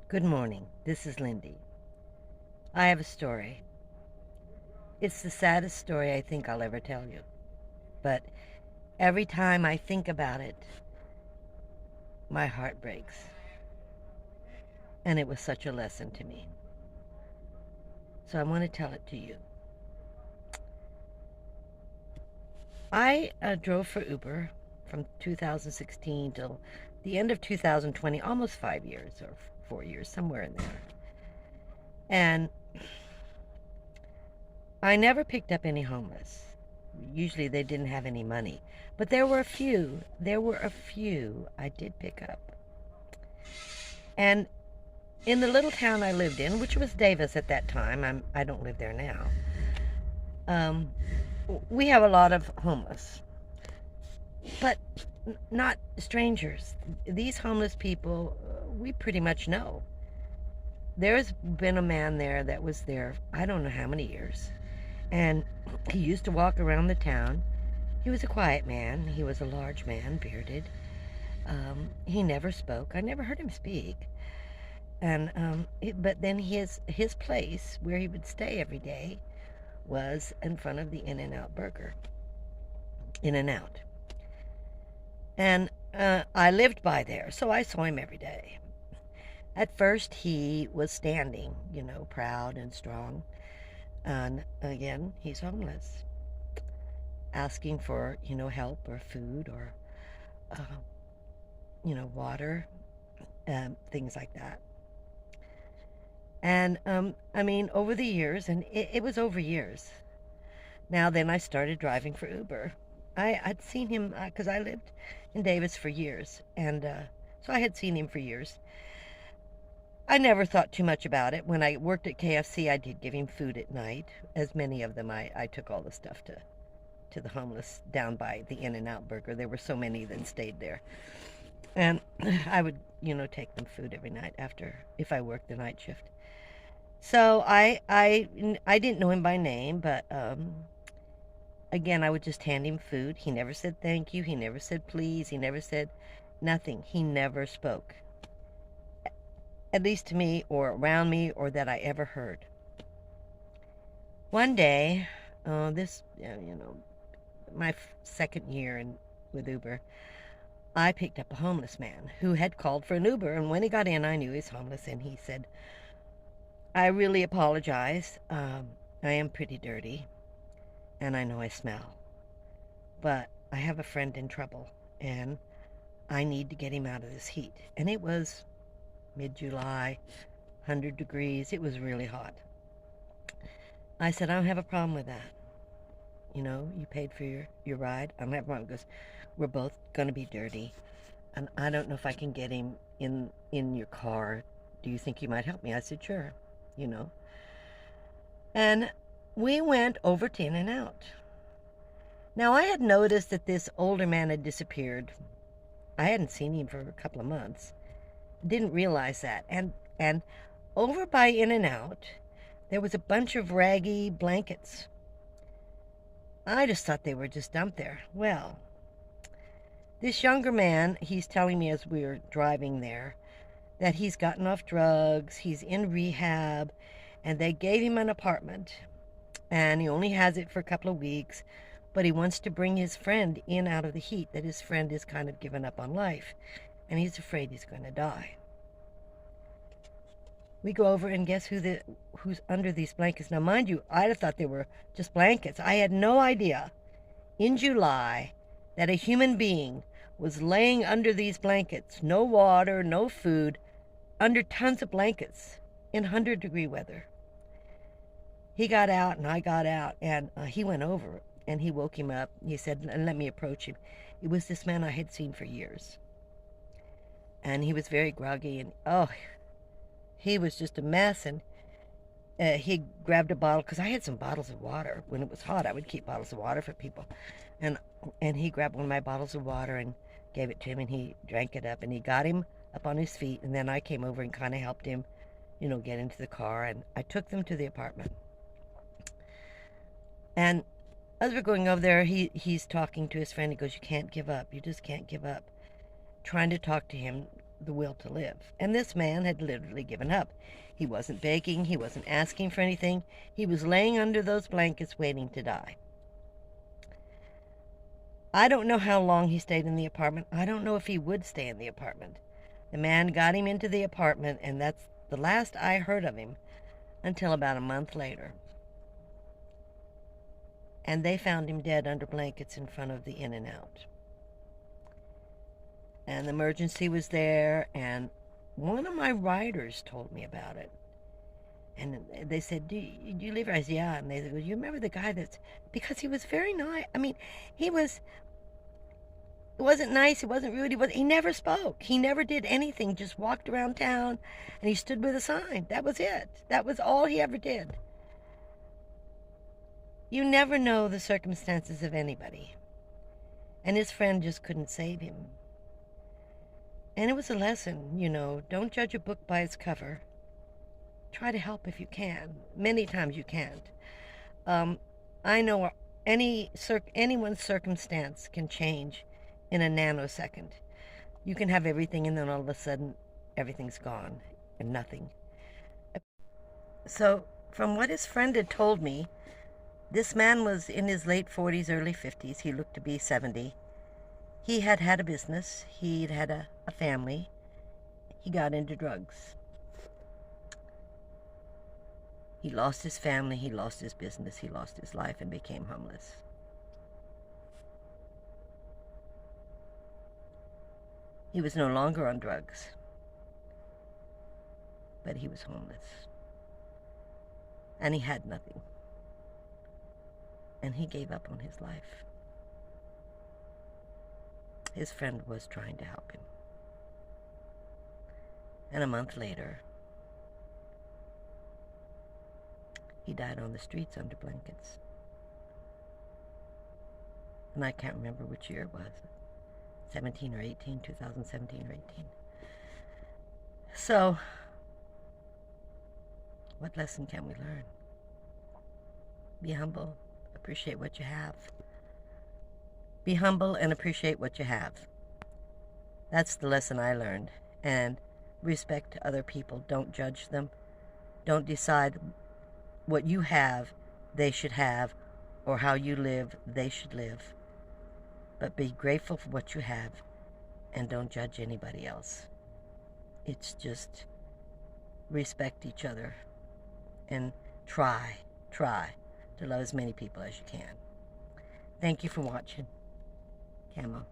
Good morning. This is Lindy. I have a story. It's the saddest story I think I'll ever tell you. But every time I think about it, my heart breaks. And it was such a lesson to me. So I want to tell it to you. I drove for Uber from 2016 till the end of 2020, almost 5 years or 4 years, somewhere in there. And I never picked up any homeless. Usually they didn't have any money. But there were a few. I did pick up. And in the little town I lived in, which was Davis at that time, I don't live there now, um, we have a lot of homeless. But not strangers. These homeless people, we pretty much know. There's been a man there that was there, I don't know how many years. And he used to walk around the town. He was a quiet man. He was a large man, bearded. He never spoke. I never heard him speak. And but then his place where he would stay every day was in front of the In-N-Out burger. In-N-Out. And I lived by there, so I saw him every day. At first, he was standing, proud and strong. And again, he's homeless, asking for, help or food or, water, things like that. And, over the years, and it was over years. Now then I started driving for Uber. I'd seen him, because I lived in Davis for years, and so I had seen him for years. I never thought too much about it. When I worked at KFC, I did give him food at night. As many of them, I took all the stuff to the homeless down by the In-N-Out burger. There were so many that stayed there. And I would, take them food every night if I worked the night shift. So I didn't know him by name, but again, I would just hand him food. He never said thank you. He never said please. He never said nothing. He never spoke. At least to me or around me or that I ever heard. One day, my second year with Uber, I picked up a homeless man who had called for an Uber, and when he got in, I knew he was homeless, and he said, I really apologize. I am pretty dirty, and I know I smell, but I have a friend in trouble, and I need to get him out of this heat. And it was mid-July, 100 degrees. It was really hot. I said, I don't have a problem with that. You paid for your ride. I don't have a problem because we're both going to be dirty. And I don't know if I can get him in your car. Do you think you might help me? I said, sure, And we went over to In-N-Out. Now, I had noticed that this older man had disappeared. I hadn't seen him for a couple of months. Didn't realize that. And over by In-N-Out, there was a bunch of raggy blankets. I just thought they were just dumped there. Well, this younger man, he's telling me as we were driving there that he's gotten off drugs, he's in rehab, and they gave him an apartment, and he only has it for a couple of weeks, but he wants to bring his friend in out of the heat, that his friend is kind of given up on life, and he's afraid he's going to die. We go over and guess who's under these blankets. Now, mind you, I'd have thought they were just blankets. I had no idea in July that a human being was laying under these blankets. No water, no food, under tons of blankets in 100-degree weather. He got out and I got out, and he went over and he woke him up. He said, let me approach him. It was this man I had seen for years. And he was very groggy, and he was just a mess. And he grabbed a bottle, because I had some bottles of water. When it was hot, I would keep bottles of water for people. And he grabbed one of my bottles of water and gave it to him, and he drank it up, and he got him up on his feet. And then I came over and kind of helped him, get into the car, and I took them to the apartment. And as we're going over there, he's talking to his friend. He goes, you can't give up. You just can't give up. Trying to talk to him, the will to live. And this man had literally given up. He wasn't begging. He wasn't asking for anything. He was laying under those blankets waiting to die. I don't know how long he stayed in the apartment. I don't know if he would stay in the apartment. The man got him into the apartment, and that's the last I heard of him until about a month later. And they found him dead under blankets in front of the In-N-Out. And the emergency was there, and one of my writers told me about it. And they said, do you live here? I said, yeah. And they said, well, you remember the guy that's... Because he was very nice. I mean, he was... It wasn't nice, it wasn't rude, he never spoke. He never did anything, just walked around town, and he stood with a sign. That was it. That was all he ever did. You never know the circumstances of anybody. And his friend just couldn't save him. And it was a lesson, you know, don't judge a book by its cover. Try to help if you can. Many times you can't. I know anyone's circumstance can change in a nanosecond. You can have everything, and then all of a sudden, everything's gone and nothing. So, from what his friend had told me, this man was in his late 40s, early 50s. He looked to be 70. He had had a business. He'd had a family. He got into drugs. He lost his family, he lost his business, he lost his life, and became homeless. He was no longer on drugs, but he was homeless. And he had nothing. And he gave up on his life. His friend was trying to help him. And a month later, he died on the streets under blankets. And I can't remember which year it was. 17 or 18, 2017 or 18. So, what lesson can we learn? Be humble, appreciate what you have. Be humble and appreciate what you have. That's the lesson I learned. And respect other people. Don't judge them. Don't decide what you have, they should have, or how you live, they should live. But be grateful for what you have, and don't judge anybody else. It's just respect each other, and try to love as many people as you can. Thank you for watching. Camo.